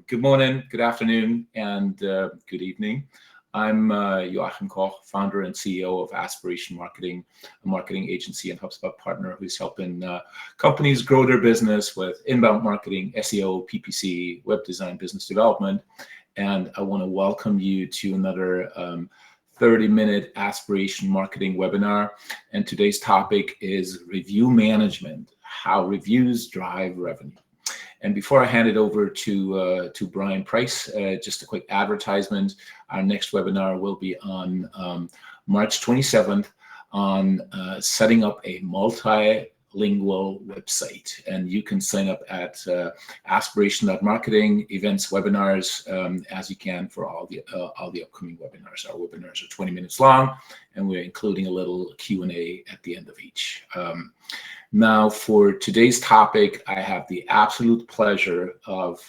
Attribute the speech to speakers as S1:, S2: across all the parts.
S1: Good morning, good afternoon, and good evening. I'm Joachim Koch, founder and CEO of Aspiration Marketing, a marketing agency and HubSpot partner who's helping companies grow their business with inbound marketing, SEO, PPC, web design, business development. And I want to welcome you to another 30-minute Aspiration Marketing webinar. And today's topic is review management, how reviews drive revenue. And before I hand it over to Brian Price, just a quick advertisement. Our next webinar will be on March 27th on setting up a multilingual website. And you can sign up at aspiration.marketing, events, webinars, as you can for all the upcoming webinars. Our webinars are 20 minutes long, and we're including a little Q&A at the end of each. Now, for today's topic, I have the absolute pleasure of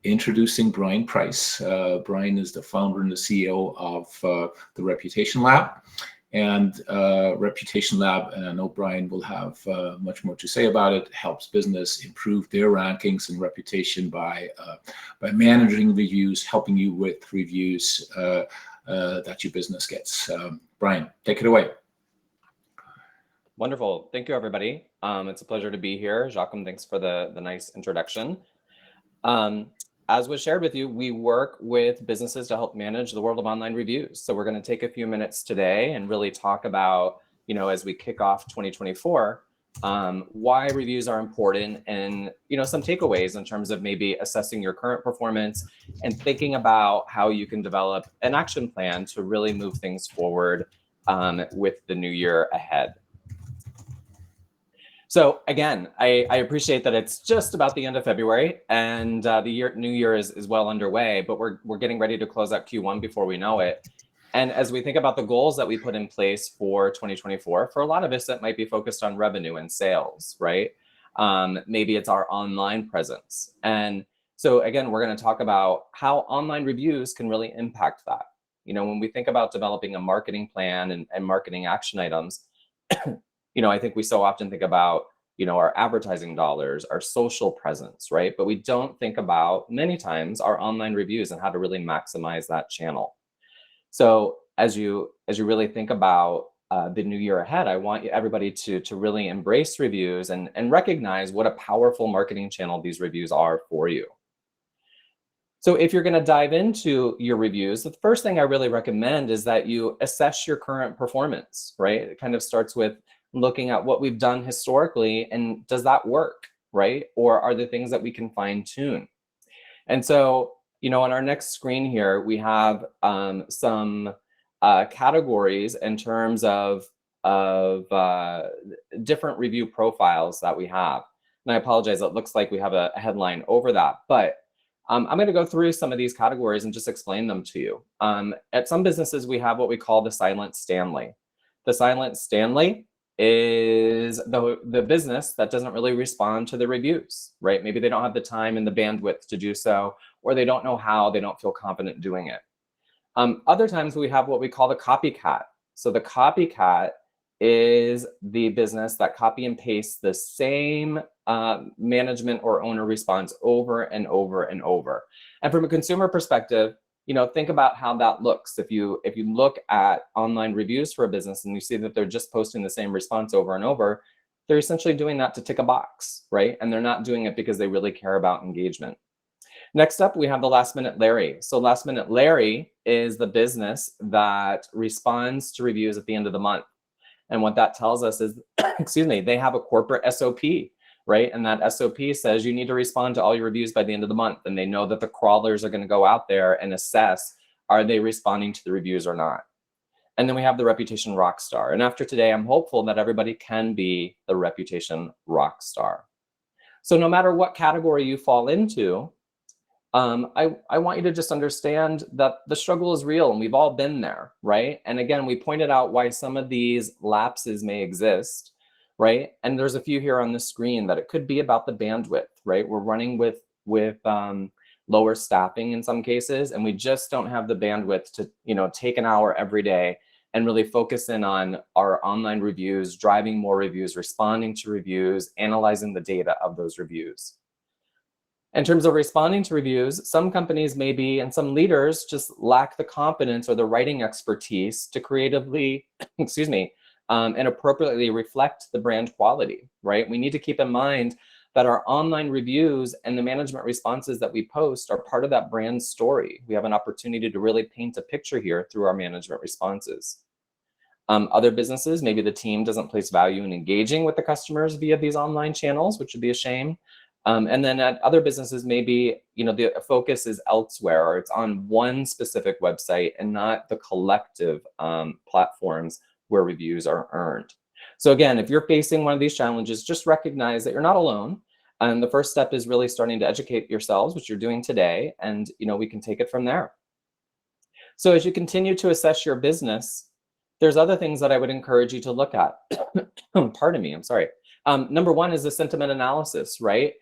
S1: introducing Brian Price. Brian is the founder and the CEO of the Reputation Lab. And Reputation Lab, and I know Brian will have much more to say about it, helps business improve their rankings and reputation by managing reviews, helping you with reviews that your business gets. Brian, take it away.
S2: Wonderful. Thank you, everybody. It's a pleasure to be here. Joachim, thanks for the nice introduction. As was shared with you, we work with businesses to help manage the world of online reviews. So we're going to take a few minutes today and really talk about, as we kick off 2024, why reviews are important and, some takeaways in terms of maybe assessing your current performance and thinking about how you can develop an action plan to really move things forward with the new year ahead. So again, I appreciate that it's just about the end of February and the new year is well underway, but we're getting ready to close out Q1 before we know it. And as we think about the goals that we put in place for 2024, for a lot of us, that might be focused on revenue and sales, right? Maybe it's our online presence. And so again, we're going to talk about how online reviews can really impact that. When we think about developing a marketing plan and marketing action items, I think we so often think about, our advertising dollars, our social presence, right? But we don't think about many times our online reviews and how to really maximize that channel. So as you really think about the new year ahead, I want everybody to really embrace reviews and recognize what a powerful marketing channel these reviews are for you. So if you're going to dive into your reviews, the first thing I really recommend is that you assess your current performance, right? It kind of starts with looking at what we've done historically and does that work, right? Or are there things that we can fine tune? And so, on our next screen here, we have some categories in terms of different review profiles that we have. And I apologize, it looks like we have a headline over that, but I'm going to go through some of these categories and just explain them to you. At some businesses, we have what we call the Silent Stanley. The Silent Stanley is the business that doesn't really respond to the reviews, right? Maybe they don't have the time and the bandwidth to do so, or they don't know how, they don't feel confident doing it. Other times we have what we call the copycat. So the copycat is the business that copy and paste the same management or owner response over and over and over. And from a consumer perspective, think about how that looks. If you look at online reviews for a business and you see that they're just posting the same response over and over, they're essentially doing that to tick a box, right? And they're not doing it because they really care about engagement. Next up, we have the Last Minute Larry. So Last Minute Larry is the business that responds to reviews at the end of the month. And what that tells us is, they have a corporate SOP, right? And that SOP says you need to respond to all your reviews by the end of the month. And they know that the crawlers are going to go out there and assess, are they responding to the reviews or not? And then we have the Reputation Rockstar. And after today, I'm hopeful that everybody can be the Reputation Rockstar. So no matter what category you fall into, I want you to just understand that the struggle is real and we've all been there, right? And again, we pointed out why some of these lapses may exist, right? And there's a few here on the screen that it could be about the bandwidth, right? We're running with lower staffing in some cases, and we just don't have the bandwidth to, take an hour every day and really focus in on our online reviews, driving more reviews, responding to reviews, analyzing the data of those reviews. In terms of responding to reviews, some companies maybe, and some leaders just lack the competence or the writing expertise to creatively, excuse me, and appropriately reflect the brand quality, right? We need to keep in mind that our online reviews and the management responses that we post are part of that brand story. We have an opportunity to really paint a picture here through our management responses. Other businesses, maybe the team doesn't place value in engaging with the customers via these online channels, which would be a shame. And then at other businesses, maybe the focus is elsewhere, or it's on one specific website and not the collective platforms where reviews are earned. So again, if you're facing one of these challenges, just recognize that you're not alone. And the first step is really starting to educate yourselves, which you're doing today, and we can take it from there. So as you continue to assess your business, there's other things that I would encourage you to look at. Pardon me, I'm sorry. Number one is the sentiment analysis, right?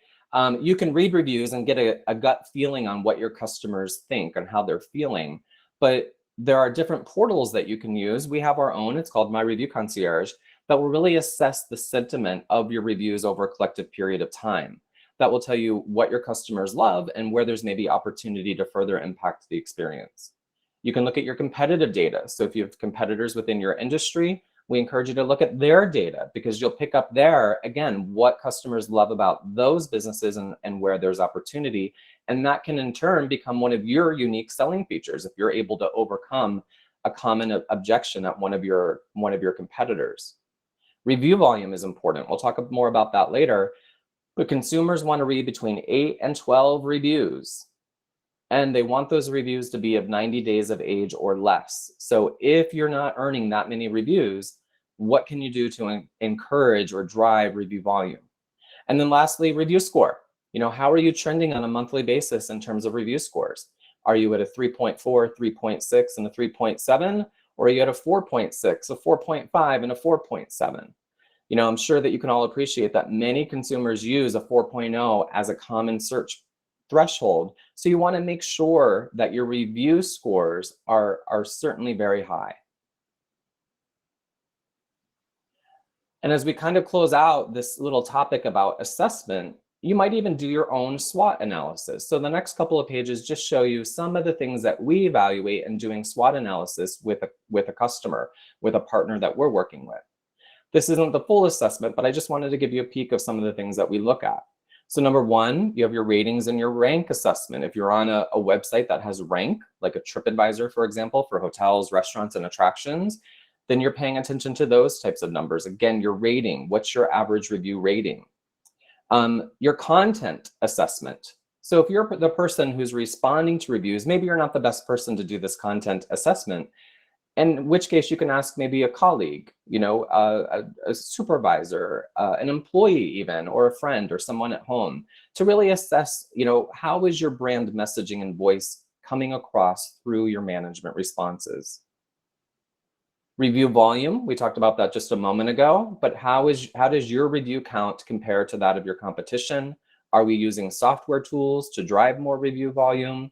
S2: You can read reviews and get a gut feeling on what your customers think and how they're feeling, but there are different portals that you can use. We have our own, it's called My Review Concierge, that will really assess the sentiment of your reviews over a collective period of time. That will tell you what your customers love and where there's maybe opportunity to further impact the experience. You can look at your competitive data. So if you have competitors within your industry, we encourage you to look at their data, because you'll pick up there, again, what customers love about those businesses and where there's opportunity. And that can in turn become one of your unique selling features if you're able to overcome a common objection at one of your competitors. Review volume is important. We'll talk more about that later, but consumers want to read between 8 and 12 reviews. And they want those reviews to be of 90 days of age or less. So if you're not earning that many reviews, what can you do to encourage or drive review volume? And then lastly, review score. How are you trending on a monthly basis in terms of review scores? Are you at a 3.4, 3.6, and a 3.7? Or are you at a 4.6, a 4.5, and a 4.7? I'm sure that you can all appreciate that many consumers use a 4.0 as a common search threshold. So you want to make sure that your review scores are certainly very high. And as we kind of close out this little topic about assessment, you might even do your own SWOT analysis. So the next couple of pages just show you some of the things that we evaluate in doing SWOT analysis with a customer, with a partner that we're working with. This isn't the full assessment, but I just wanted to give you a peek of some of the things that we look at. So number one, you have your ratings and your rank assessment. If you're on a website that has rank, like a TripAdvisor, for example, for hotels, restaurants, and attractions, then you're paying attention to those types of numbers. Again, your rating, what's your average review rating? Your content assessment. So if you're the person who's responding to reviews, maybe you're not the best person to do this content assessment, in which case you can ask maybe a colleague, a supervisor, an employee even, or a friend or someone at home to really assess, how is your brand messaging and voice coming across through your management responses. Review volume, we talked about that just a moment ago, but how does your review count compare to that of your competition? Are we using software tools to drive more review volume?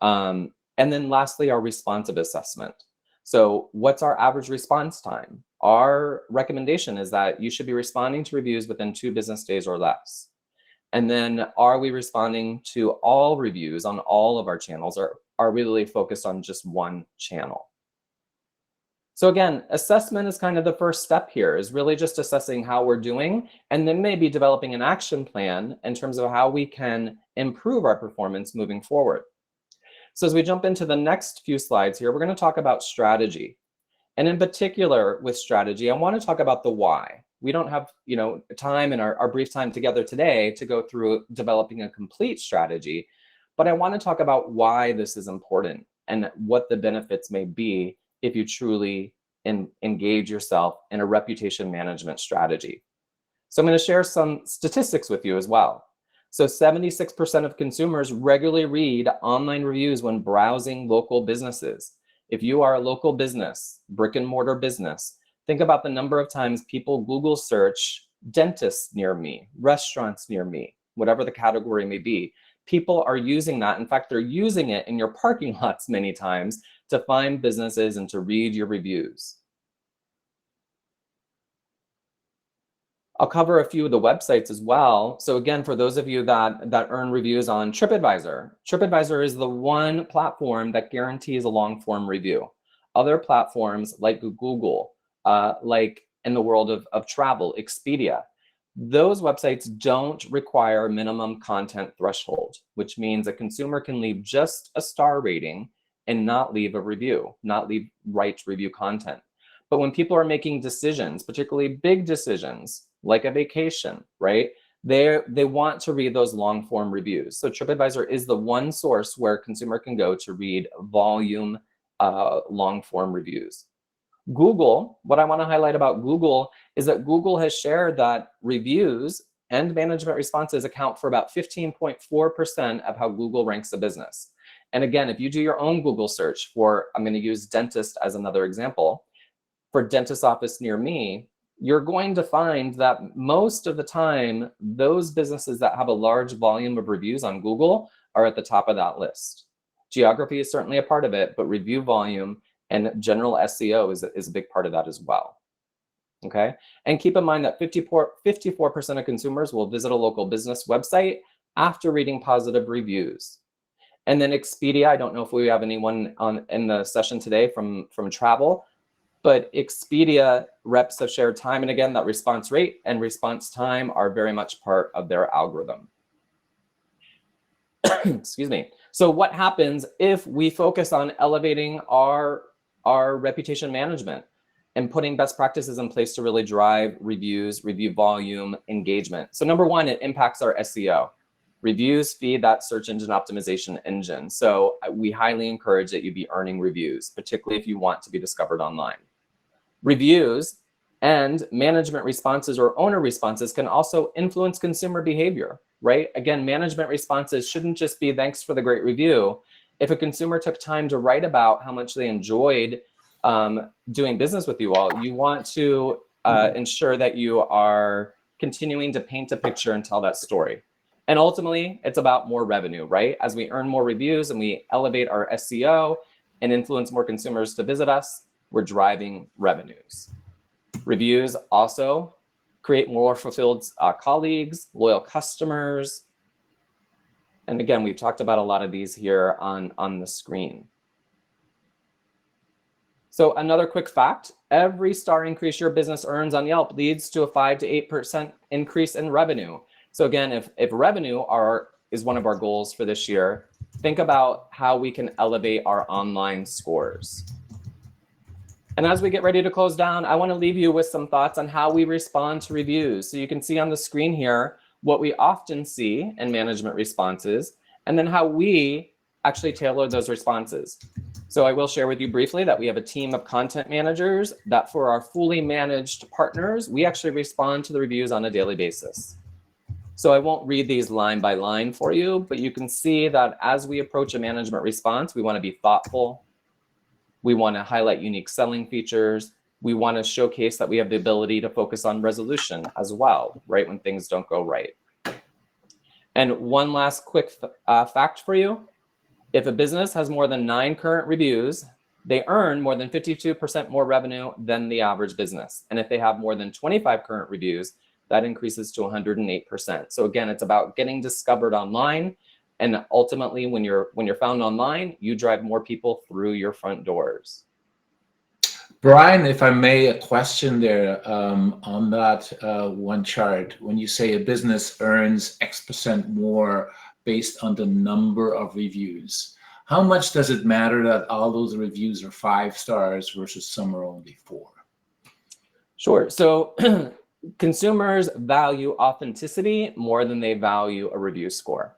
S2: And then lastly, our responsive assessment. So what's our average response time? Our recommendation is that you should be responding to reviews within 2 business days or less. And then are we responding to all reviews on all of our channels, or are we really focused on just one channel? So again, assessment is kind of the first step here, is really just assessing how we're doing, and then maybe developing an action plan in terms of how we can improve our performance moving forward. So as we jump into the next few slides here, we're going to talk about strategy. And in particular with strategy, I want to talk about the why. We don't have time in our brief time together today to go through developing a complete strategy, but I want to talk about why this is important and what the benefits may be if you truly engage yourself in a reputation management strategy. So I'm going to share some statistics with you as well. So 76% of consumers regularly read online reviews when browsing local businesses. If you are a local business, brick and mortar business, think about the number of times people Google search dentists near me, restaurants near me, whatever the category may be. People are using that. In fact, they're using it in your parking lots many times to find businesses and to read your reviews. I'll cover a few of the websites as well. So again, for those of you that earn reviews on TripAdvisor, TripAdvisor is the one platform that guarantees a long form review. Other platforms like Google, like in the world of travel, Expedia, those websites don't require a minimum content threshold, which means a consumer can leave just a star rating and not leave a review, not write review content. But when people are making decisions, particularly big decisions, like a vacation, right? They want to read those long form reviews. So TripAdvisor is the one source where a consumer can go to read volume long form reviews. Google, what I want to highlight about Google is that Google has shared that reviews and management responses account for about 15.4% of how Google ranks a business. And again, if you do your own Google search for, I'm going to use dentist as another example, for dentist office near me, you're going to find that most of the time, those businesses that have a large volume of reviews on Google are at the top of that list. Geography is certainly a part of it, but review volume and general SEO is a big part of that as well. Okay, and keep in mind that 54% of consumers will visit a local business website after reading positive reviews. And then Expedia, I don't know if we have anyone in the session today from travel, but Expedia reps have shared time and again that response rate and response time are very much part of their algorithm. Excuse me. So what happens if we focus on elevating our reputation management and putting best practices in place to really drive reviews, review volume, engagement? So number one, it impacts our SEO. Reviews feed that search engine optimization engine. So we highly encourage that you be earning reviews, particularly if you want to be discovered online. Reviews and management responses or owner responses can also influence consumer behavior, right? Again, management responses shouldn't just be thanks for the great review. If a consumer took time to write about how much they enjoyed doing business with you all, you want to ensure that you are continuing to paint a picture and tell that story. And ultimately, it's about more revenue, right? As we earn more reviews and we elevate our SEO and influence more consumers to visit us, we're driving revenues. Reviews also create more fulfilled colleagues, loyal customers. And again, we've talked about a lot of these here on the screen. So another quick fact, every star increase your business earns on Yelp leads to a 5 to 8% increase in revenue. So again, if revenue is one of our goals for this year, think about how we can elevate our online scores. And as we get ready to close down, I want to leave you with some thoughts on how we respond to reviews. So you can see on the screen here what we often see in management responses, and then how we actually tailor those responses. So I will share with you briefly that we have a team of content managers that for our fully managed partners, we actually respond to the reviews on a daily basis. So I won't read these line by line for you, but you can see that as we approach a management response, we want to be thoughtful. We want to highlight unique selling features. We want to showcase that we have the ability to focus on resolution as well, right, when things don't go right. And one last quick fact for you. If a business has more than 9 current reviews, they earn more than 52% more revenue than the average business. And if they have more than 25 current reviews, that increases to 108%. So again, it's about getting discovered online. And ultimately, when you're found online, you drive more people through your front doors.
S1: Brian, if I may, a question there on that one chart. When you say a business earns X% more based on the number of reviews, how much does it matter that all those reviews are 5 stars versus some are only 4?
S2: Sure. So consumers value authenticity more than they value a review score.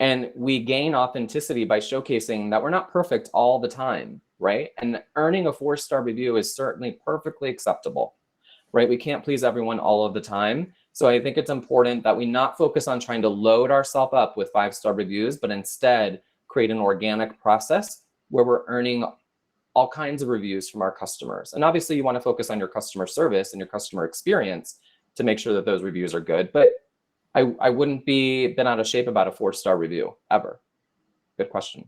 S2: And we gain authenticity by showcasing that we're not perfect all the time, right? And earning a 4-star review is certainly perfectly acceptable, right? We can't please everyone all of the time. So I think it's important that we not focus on trying to load ourselves up with 5-star reviews, but instead create an organic process where we're earning all kinds of reviews from our customers. And obviously you want to focus on your customer service and your customer experience to make sure that those reviews are good. But I wouldn't be bent out of shape about a 4-star review ever. Good question.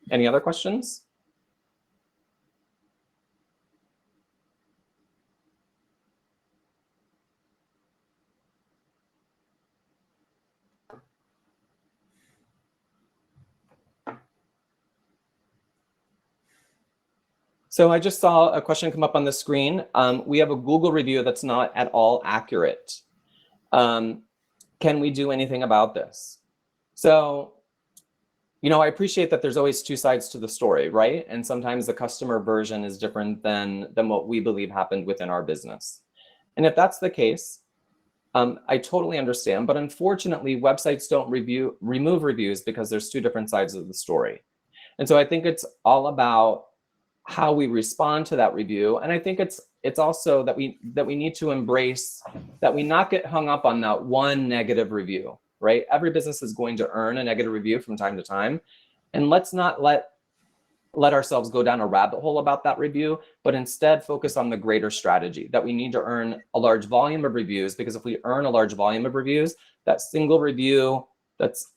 S2: Any other questions? So I just saw a question come up on the screen. We have a Google review that's not at all accurate. Can we do anything about this? So, I appreciate that there's always two sides to the story, right? And sometimes the customer version is different than what we believe happened within our business. And if that's the case, I totally understand. But unfortunately, websites don't remove reviews because there's two different sides of the story. And so I think it's all about how we respond to that review. And I think it's also that we need to embrace that we not get hung up on that one negative review, right? Every business is going to earn a negative review from time to time. And let's not let ourselves go down a rabbit hole about that review, but instead focus on the greater strategy that we need to earn a large volume of reviews, because if we earn a large volume of reviews, that single review that's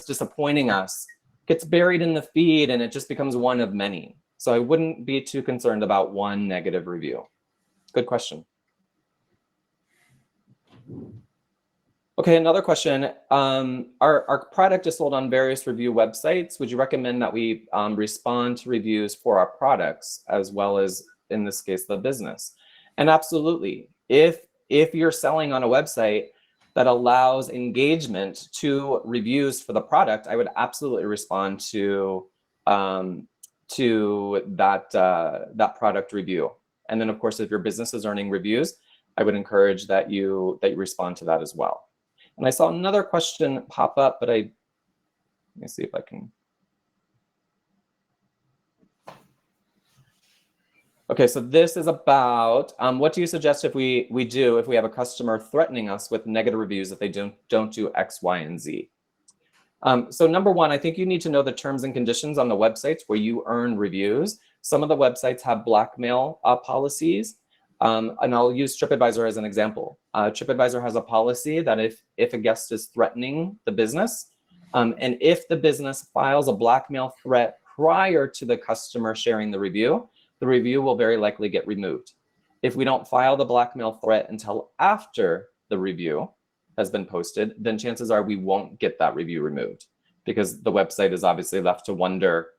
S2: disappointing us gets buried in the feed and it just becomes one of many. So I wouldn't be too concerned about one negative review. Good question. Okay, another question. Our product is sold on various review websites. Would you recommend that we respond to reviews for our products as well as, in this case, the business? And absolutely. If you're selling on a website that allows engagement to reviews for the product, I would absolutely respond to that product review. And then, of course, if your business is earning reviews, I would encourage that you respond to that as well. And I saw another question pop up, but let me see if I can. Okay, so this is about what do you suggest if we have a customer threatening us with negative reviews if they don't do X, Y, and Z? So number one, I think you need to know the terms and conditions on the websites where you earn reviews. Some of the websites have blackmail policies, and I'll use TripAdvisor as an example. TripAdvisor has a policy that if a guest is threatening the business, and if the business files a blackmail threat prior to the customer sharing the review will very likely get removed. If we don't file the blackmail threat until after the review has been posted, then chances are we won't get that review removed, because the website is obviously left to wonder,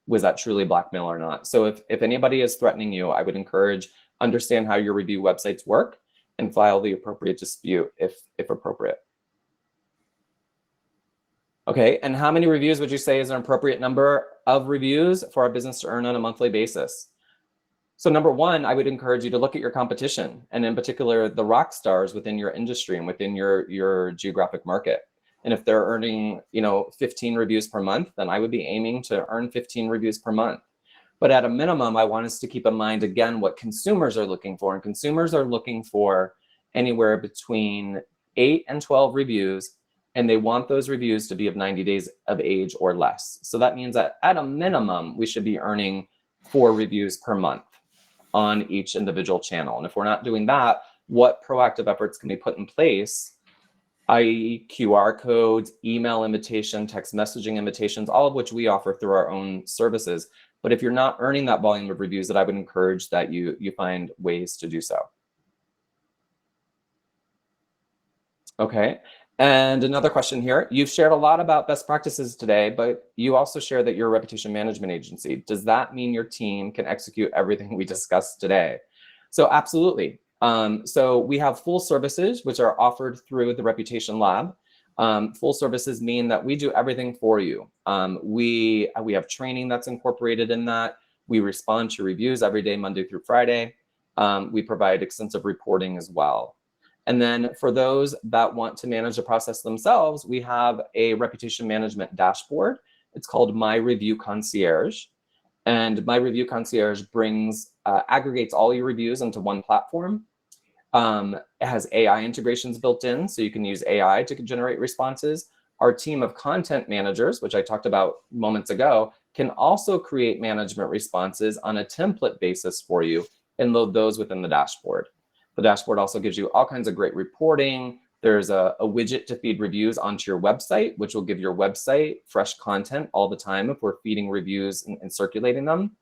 S2: was that truly blackmail or not? So if anybody is threatening you, I would encourage understand how your review websites work and file the appropriate dispute if appropriate. Okay, and how many reviews would you say is an appropriate number of reviews for our business to earn on a monthly basis? So number one, I would encourage you to look at your competition, and in particular, the rock stars within your industry and within your geographic market. And if they're earning, 15 reviews per month, then I would be aiming to earn 15 reviews per month. But at a minimum, I want us to keep in mind, again, what consumers are looking for. And consumers are looking for anywhere between 8 and 12 reviews, and they want those reviews to be of 90 days of age or less. So that means that at a minimum, we should be earning 4 reviews per month on each individual channel. And if we're not doing that, what proactive efforts can be put in place, i.e. QR codes, email invitation, text messaging invitations, all of which we offer through our own services. But if you're not earning that volume of reviews, that I would encourage that you find ways to do so. Okay, and another question here. You've shared a lot about best practices today, but you also share that you're a reputation management agency. Does that mean your team can execute everything we discussed today? So absolutely. So we have full services, which are offered through the Reputation Lab. Full services mean that we do everything for you. We have training that's incorporated in that. We respond to reviews every day, Monday through Friday. We provide extensive reporting as well. And then for those that want to manage the process themselves, we have a reputation management dashboard. It's called My Review Concierge. And My Review Concierge aggregates all your reviews into one platform. It has AI integrations built in, so you can use AI to generate responses. Our team of content managers, which I talked about moments ago, can also create management responses on a template basis for you and load those within the dashboard. The dashboard also gives you all kinds of great reporting. There's a widget to feed reviews onto your website, which will give your website fresh content all the time if we're feeding reviews and circulating them.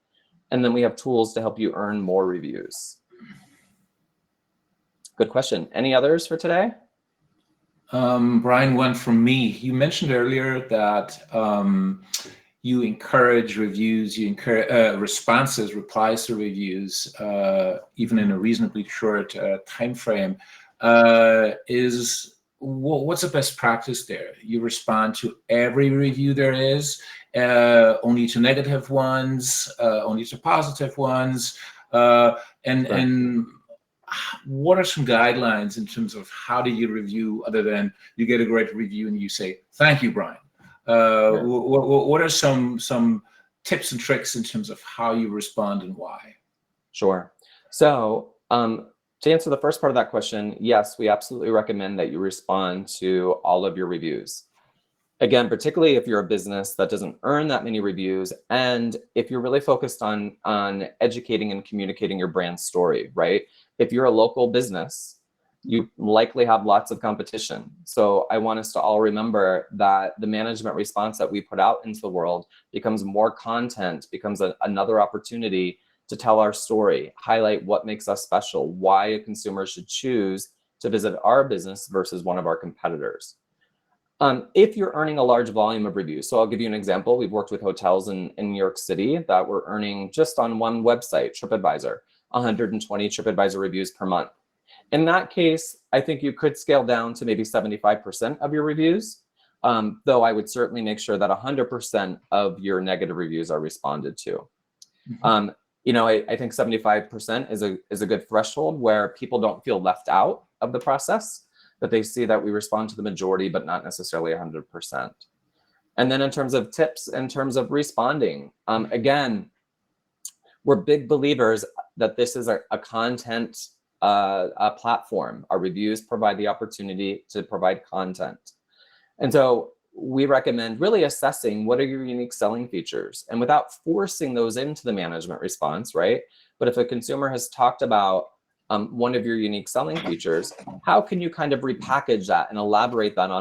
S2: And then we have tools to help you earn more reviews. Good question. Any others for today?
S1: Brian, one from me. You mentioned earlier that you encourage reviews, you encourage responses, replies to reviews, even in a reasonably short time frame. What's the best practice there? You respond to every review there is, only to negative ones, only to positive ones, and what are some guidelines in terms of how do you review, other than you get a great review and you say, "Thank you, Brian." What are some tips and tricks in terms of how you respond and why?
S2: Sure. So to answer the first part of that question, yes, we absolutely recommend that you respond to all of your reviews. Again, particularly if you're a business that doesn't earn that many reviews, and if you're really focused on educating and communicating your brand story, right? If you're a local business, you likely have lots of competition. So I want us to all remember that the management response that we put out into the world becomes more content, becomes another opportunity to tell our story, highlight what makes us special, why a consumer should choose to visit our business versus one of our competitors. If you're earning a large volume of reviews, so I'll give you an example. We've worked with hotels in New York City that were earning, just on one website, TripAdvisor, 120 TripAdvisor reviews per month. In that case, I think you could scale down to maybe 75% of your reviews, though I would certainly make sure that 100% of your negative reviews are responded to. Mm-hmm. I think 75% is a good threshold where people don't feel left out of the process, that they see that we respond to the majority, but not necessarily 100%. And then in terms of tips, in terms of responding, again, we're big believers that this is a content a platform. Our reviews provide the opportunity to provide content. And so we recommend really assessing what are your unique selling features, and without forcing those into the management response, right? But if a consumer has talked about one of your unique selling features, how can you kind of repackage that and elaborate on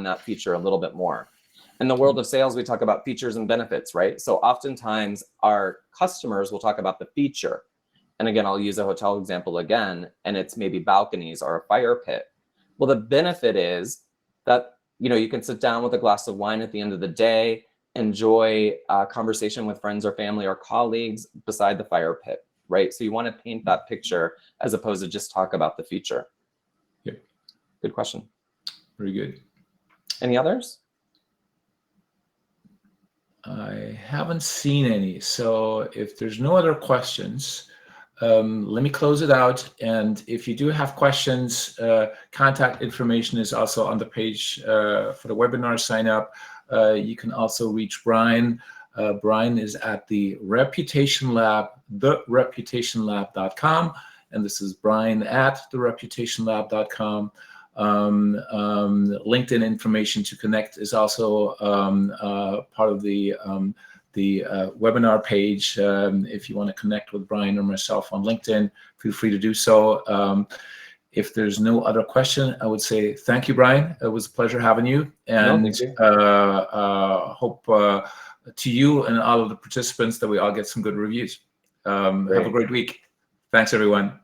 S2: that feature a little bit more? In the world of sales, we talk about features and benefits, right? So oftentimes our customers will talk about the feature. And again, I'll use a hotel example again, and it's maybe balconies or a fire pit. Well, the benefit is that, you can sit down with a glass of wine at the end of the day, enjoy a conversation with friends or family or colleagues beside the fire pit, right? So you want to paint that picture as opposed to just talk about the feature.
S1: Yep.
S2: Good question.
S1: Very good.
S2: Any others?
S1: I haven't seen any. So if there's no other questions, let me close it out. And if you do have questions, contact information is also on the page for the webinar sign up. You can also reach Brian. Brian is at the Reputation Lab, thereputationlab.com. And this is Brian at thereputationlab.com. LinkedIn information to connect is also part of the webinar page. If you want to connect with Brian or myself on LinkedIn, feel free to do so. If there's no other question, I would say thank you, Brian. It was a pleasure having you, and hope to you and all of the participants that we all get some good reviews. Have a great week. Thanks, everyone.